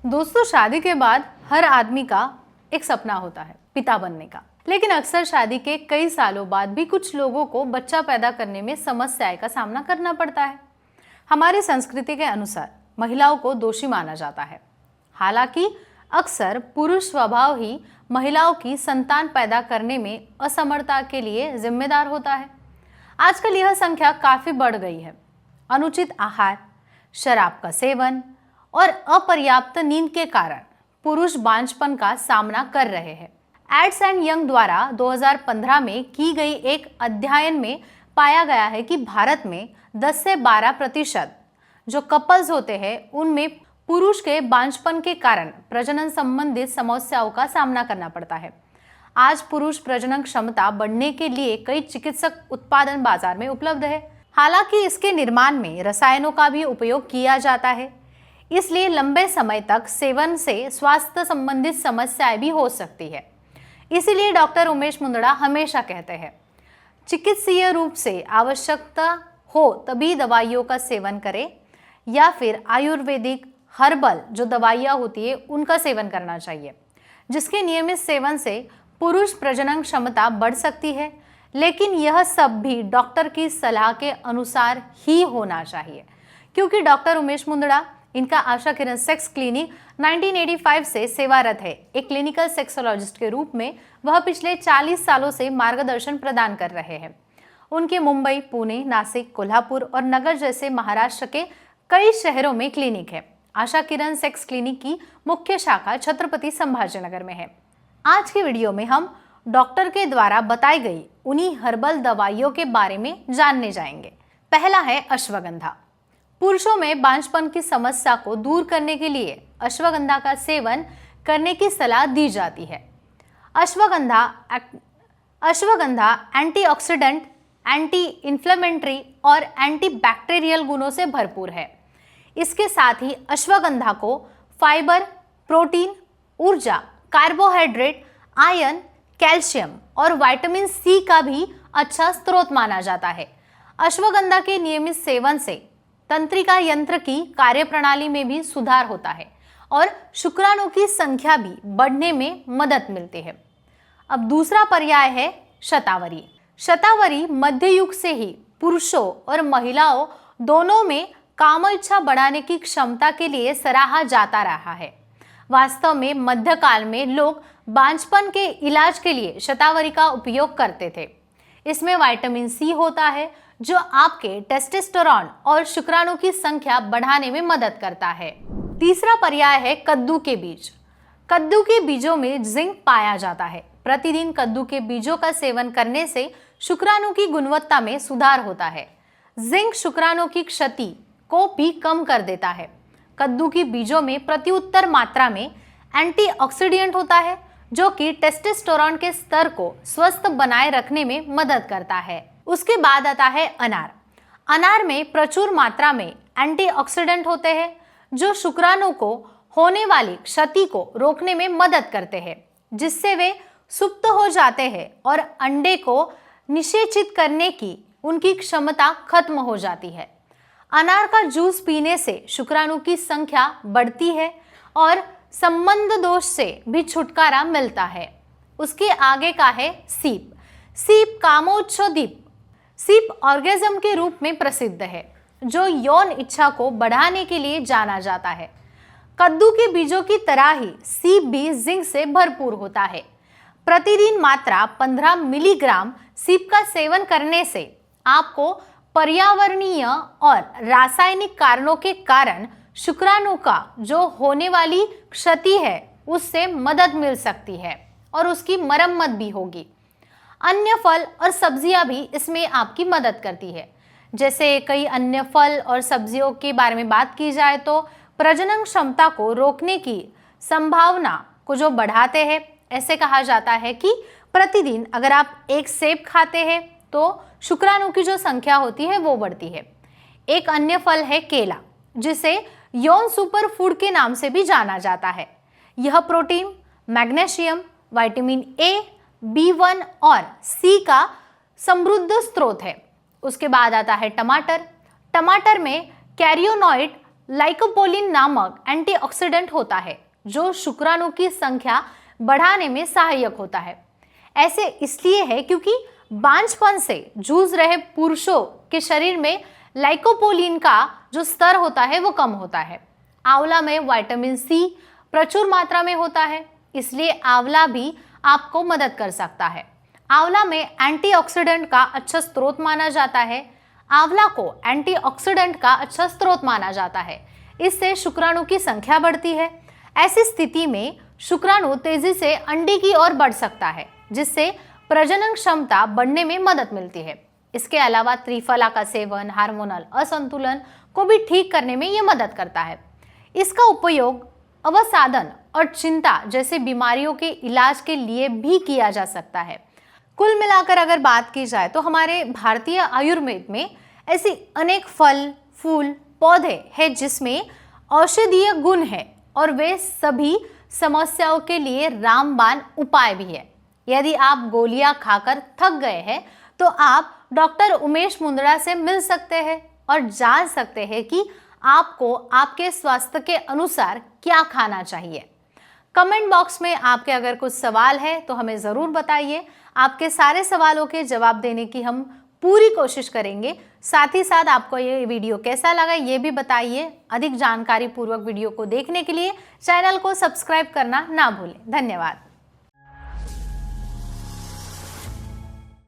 दोस्तों, शादी के बाद हर आदमी का एक सपना होता है पिता बनने का। लेकिन अक्सर शादी के कई सालों बाद भी कुछ लोगों को बच्चा पैदा करने में समस्याएं का सामना करना पड़ता है। हमारी संस्कृति के अनुसार महिलाओं को दोषी माना जाता है। हालांकि अक्सर पुरुष स्वभाव ही महिलाओं की संतान पैदा करने में असमर्थता के लिए जिम्मेदार होता है। आजकल यह संख्या काफी बढ़ गई है। अनुचित आहार, शराब का सेवन और अपर्याप्त नींद के कारण पुरुष बांझपन का सामना कर रहे हैं। एड्स एंड यंग द्वारा 2015 में की गई एक अध्ययन में पाया गया है कि भारत में 10 से 12% जो कपल्स होते हैं उनमें पुरुष के बांझपन के कारण प्रजनन संबंधित समस्याओं का सामना करना पड़ता है। आज पुरुष प्रजनन क्षमता बढ़ने के लिए कई चिकित्सक उत्पादन बाजार में उपलब्ध है। हालांकि इसके निर्माण में रसायनों का भी उपयोग किया जाता है, इसलिए लंबे समय तक सेवन से स्वास्थ्य संबंधित समस्याएं भी हो सकती है। इसीलिए डॉक्टर उमेश मुंदड़ा हमेशा कहते हैं, चिकित्सीय रूप से आवश्यकता हो तभी दवाइयों का सेवन करें या फिर आयुर्वेदिक हर्बल जो दवाइयाँ होती है उनका सेवन करना चाहिए, जिसके नियमित सेवन से पुरुष प्रजनन क्षमता बढ़ सकती है। लेकिन यह सब भी डॉक्टर की सलाह के अनुसार ही होना चाहिए, क्योंकि डॉक्टर उमेश मुंदड़ा इनका आशा किरण सेक्स क्लिनिक 1985 से सेवारत है। एक क्लिनिकल सेक्सोलॉजिस्ट के रूप में वह पिछले 40 सालों से मार्गदर्शन प्रदान कर रहे हैं। उनके मुंबई, पुणे, नासिक, कोल्हापुर और नगर जैसे महाराष्ट्र के कई शहरों में क्लिनिक है। आशा किरण सेक्स क्लिनिक की मुख्य शाखा छत्रपति संभाजीनगर में है। आज की वीडियो में हम डॉक्टर के द्वारा बताई गई उन्हीं हर्बल दवाइयों के बारे में जानने जाएंगे। पहला है अश्वगंधा। पुरुषों में बांझपन की समस्या को दूर करने के लिए अश्वगंधा का सेवन करने की सलाह दी जाती है। अश्वगंधा एंटीऑक्सीडेंट, एंटी इन्फ्लेमेटरी और एंटीबैक्टीरियल गुणों से भरपूर है। इसके साथ ही अश्वगंधा को फाइबर, प्रोटीन, ऊर्जा, कार्बोहाइड्रेट, आयरन, कैल्शियम और विटामिन सी का भी अच्छा स्रोत माना जाता है। अश्वगंधा के नियमित सेवन से तंत्रिका यंत्र की कार्यप्रणाली में भी सुधार होता है और शुक्राणु की संख्या भी बढ़ने में मदद मिलती है। अब दूसरा पर्याय है शतावरी। शतावरी मध्य युग से ही पुरुषों और महिलाओं दोनों में काम इच्छा बढ़ाने की क्षमता के लिए सराहा जाता रहा है। वास्तव में मध्यकाल में लोग बांझपन के इलाज के लिए शतावरी का उपयोग करते थे। इसमें विटामिन सी होता है जो आपके टेस्टोस्टेरोन और शुक्राणु की संख्या बढ़ाने में मदद करता है। तीसरा पर्याय है कद्दू के बीज। कद्दू के बीजों में जिंक पाया जाता है। प्रतिदिन कद्दू के बीजों का सेवन करने से शुक्राणु की गुणवत्ता में सुधार होता है। जिंक शुक्राणु की क्षति को भी कम कर देता है। कद्दू की बीजों में प्रत्युत्तर मात्रा में एंटीऑक्सीडेंट होता है जो कि टेस्टोस्टेरोन के स्तर को स्वस्थ बनाए रखने में मदद करता है। उसके बाद आता है अनार। अनार में प्रचुर मात्रा में एंटीऑक्सीडेंट होते हैं जो शुक्राणु को होने वाली क्षति को रोकने में मदद करते हैं, जिससे वे सुप्त हो जाते हैं और अंडे को निषेचित करने की उनकी क्षमता खत्म हो जाती है। अनार का जूस पीने से शुक्राणु की संख्या बढ़ती है और संबंध दोष से भी छुटकारा मिलता है। उसके आगे का है सीप। सीप कामोच्छोदीप। सीप ऑर्गेज्म के रूप में प्रसिद्ध है, जो यौन इच्छा को बढ़ाने के लिए जाना जाता है। कद्दू के बीजों की तरह ही सीप भी जिंक से भरपूर होता है। प्रतिदिन मात्रा 15 मिलीग्राम सीप का सेवन करने से आपको पर्यावरणीय और रासायनिक कारणों के कारण शुक्राणु का जो होने वाली क्षति है उससे मदद मिल सकती है और उसकी मरम्मत भी होगी। अन्य फल और सब्जियां भी इसमें आपकी मदद करती है। जैसे कई अन्य फल और सब्जियों के बारे में बात की जाए तो प्रजनन क्षमता को रोकने की संभावना को जो बढ़ाते हैं। ऐसे कहा जाता है कि प्रतिदिन अगर आप एक सेब खाते हैं तो शुक्राणु की जो संख्या होती है वो बढ़ती है। एक अन्य फल है केला, जिसे यौन सुपर फूड के नाम से भी जाना जाता है। यह protein, magnesium, vitamin A, B1 और सी का समृद्ध स्रोत है। उसके बाद आता है टमाटर। टमाटर में कैरियोनॉइड लाइकोपोलिन नामक एंटीऑक्सीडेंट होता है जो शुक्राणु की संख्या बढ़ाने में सहायक होता है। ऐसे इसलिए है क्योंकि बांझपन से जूझ रहे पुरुषों के शरीर में लाइकोपोलिन का जो स्तर होता है वो कम होता है। आंवला में विटामिन सी प्रचुर मात्रा में होता है, इसलिए आंवला भी आपको मदद कर सकता है। आंवला में एंटीऑक्सीडेंट का अच्छा स्रोत माना जाता है। आंवला को एंटीऑक्सीडेंट का अच्छा स्रोत माना जाता है। इससे शुक्राणु की संख्या बढ़ती है। ऐसी स्थिति में शुक्राणु तेजी से अंडे की ओर बढ़ सकता है, जिससे प्रजनन क्षमता बढ़ने में मदद मिलती है। इसके अलावा त्रिफला का सेवन हार्मोनल असंतुलन को भी ठीक करने में ये मदद करता है। इसका उपयोग अवसादन और चिंता जैसे बीमारियों के इलाज के लिए भी किया जा सकता है। कुल मिलाकर अगर बात की जाए तो हमारे भारतीय आयुर्वेद में ऐसी अनेक फल, फूल, पौधे हैं जिसमें औषधीय गुण है और वे सभी समस्याओं के लिए रामबाण उपाय भी है। यदि आप गोलियां खाकर थक गए हैं तो आप डॉक्टर उमेश मुंदड़ा से मिल सकते हैं और जान सकते हैं कि आपको आपके स्वास्थ्य के अनुसार क्या खाना चाहिए। कमेंट बॉक्स में आपके अगर कुछ सवाल है तो हमें ज़रूर बताइए। आपके सारे सवालों के जवाब देने की हम पूरी कोशिश करेंगे। साथ ही साथ आपको ये वीडियो कैसा लगा ये भी बताइए। अधिक जानकारी पूर्वक वीडियो को देखने के लिए चैनल को सब्सक्राइब करना ना भूलें। धन्यवाद।